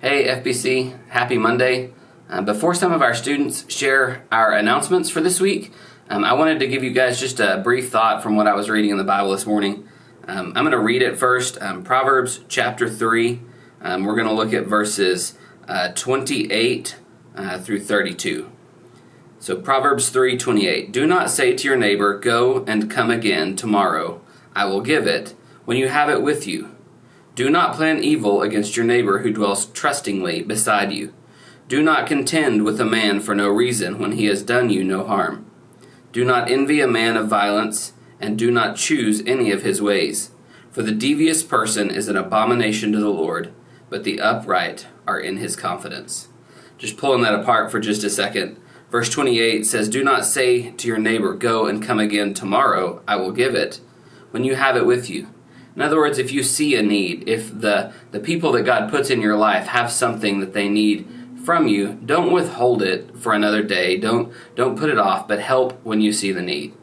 Hey FBC, happy Monday. Before some of our students share our announcements for this week, I wanted to give you guys just a brief thought from what I was reading in the Bible this morning. I'm going to read it first, Proverbs chapter 3. We're going to look at verses 28 through 32. So Proverbs 3:28, do not say to your neighbor, go and come again tomorrow, I will give it, when you have it with you. Do not plan evil against your neighbor who dwells trustingly beside you. Do not contend with a man for no reason when he has done you no harm. Do not envy a man of violence, and do not choose any of his ways. For the devious person is an abomination to the Lord, but the upright are in his confidence. Just pulling that apart for just a second. Verse 28 says, do not say to your neighbor, go and come again tomorrow, I will give it, when you have it with you. In other words, if you see a need, if the people that God puts in your life have something that they need from you, don't withhold it for another day. Don't put it off, but help when you see the need.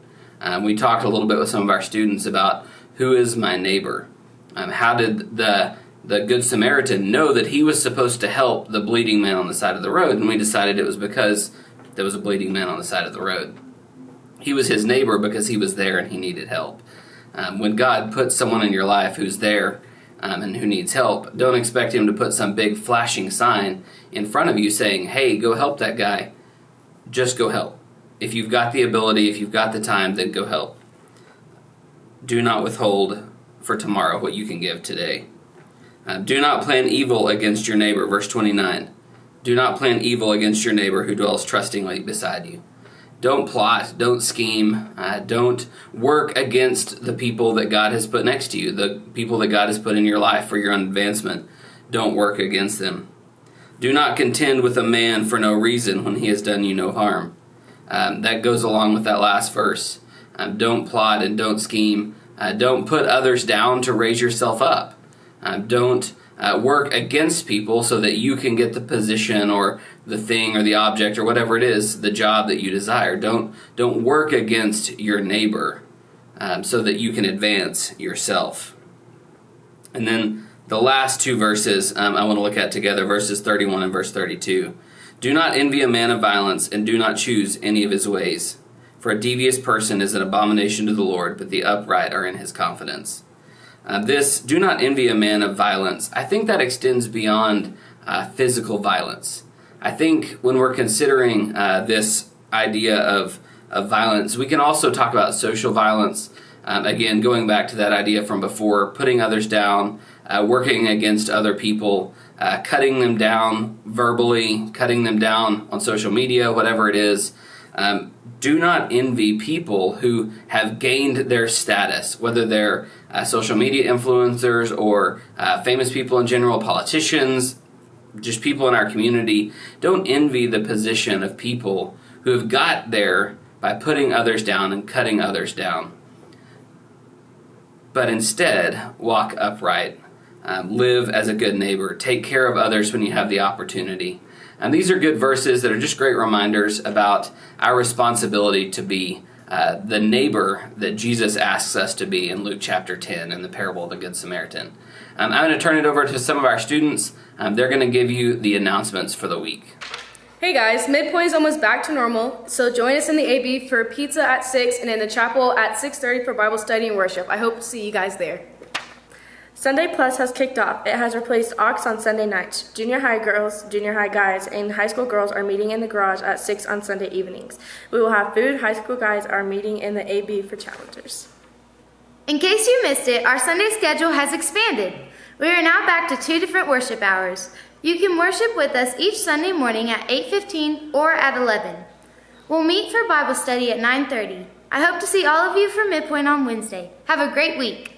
We talked a little bit with some of our students about who is my neighbor. How did the Good Samaritan know that he was supposed to help the bleeding man on the side of the road? And we decided it was because there was a bleeding man on the side of the road. He was his neighbor because he was there and he needed help. When God puts someone in your life who's there and who needs help, don't expect him to put some big flashing sign in front of you saying, hey, go help that guy. Just go help. If you've got the ability, if you've got the time, then go help. Do not withhold for tomorrow what you can give today. Do not plan evil against your neighbor. Verse 29. Do not plan evil against your neighbor who dwells trustingly beside you. Don't plot, don't scheme, don't work against the people that God has put next to you, the people that God has put in your life for your advancement. Don't work against them. Do not contend with a man for no reason when he has done you no harm. That goes along with that last verse. Don't plot and don't scheme. Don't put others down to raise yourself up. Don't work against people so that you can get the position or the thing or the object or whatever it is, the job that you desire. Don't work against your neighbor so that you can advance yourself. And then the last two verses I want to look at together, verses 31 and verse 32. Do not envy a man of violence, and do not choose any of his ways. For a devious person is an abomination to the Lord, but the upright are in his confidence. This, do not envy a man of violence, I think that extends beyond physical violence. I think when we're considering this idea of violence, we can also talk about social violence. Again, going back to that idea from before, putting others down, working against other people, cutting them down verbally, cutting them down on social media, whatever it is. Do not envy people who have gained their status, whether they're social media influencers or famous people in general, politicians, just people in our community. Don't envy the position of people who have got there by putting others down and cutting others down. But instead, walk upright, live as a good neighbor, take care of others when you have the opportunity. And these are good verses that are just great reminders about our responsibility to be the neighbor that Jesus asks us to be in Luke chapter 10 in the parable of the Good Samaritan. I'm going to turn it over to some of our students. They're going to give you the announcements for the week. Hey guys, midpoint is almost back to normal, so join us in the AB for pizza at 6 and in the chapel at 6:30 for Bible study and worship. I hope to see you guys there. Sunday Plus has kicked off. It has replaced Ox on Sunday nights. Junior high girls, junior high guys, and high school girls are meeting in the garage at 6 on Sunday evenings. We will have food. High school guys are meeting in the AB for challengers. In case you missed it, our Sunday schedule has expanded. We are now back to 2 different worship hours. You can worship with us each Sunday morning at 8:15 or at 11. We'll meet for Bible study at 9:30. I hope to see all of you from Midpoint on Wednesday. Have a great week.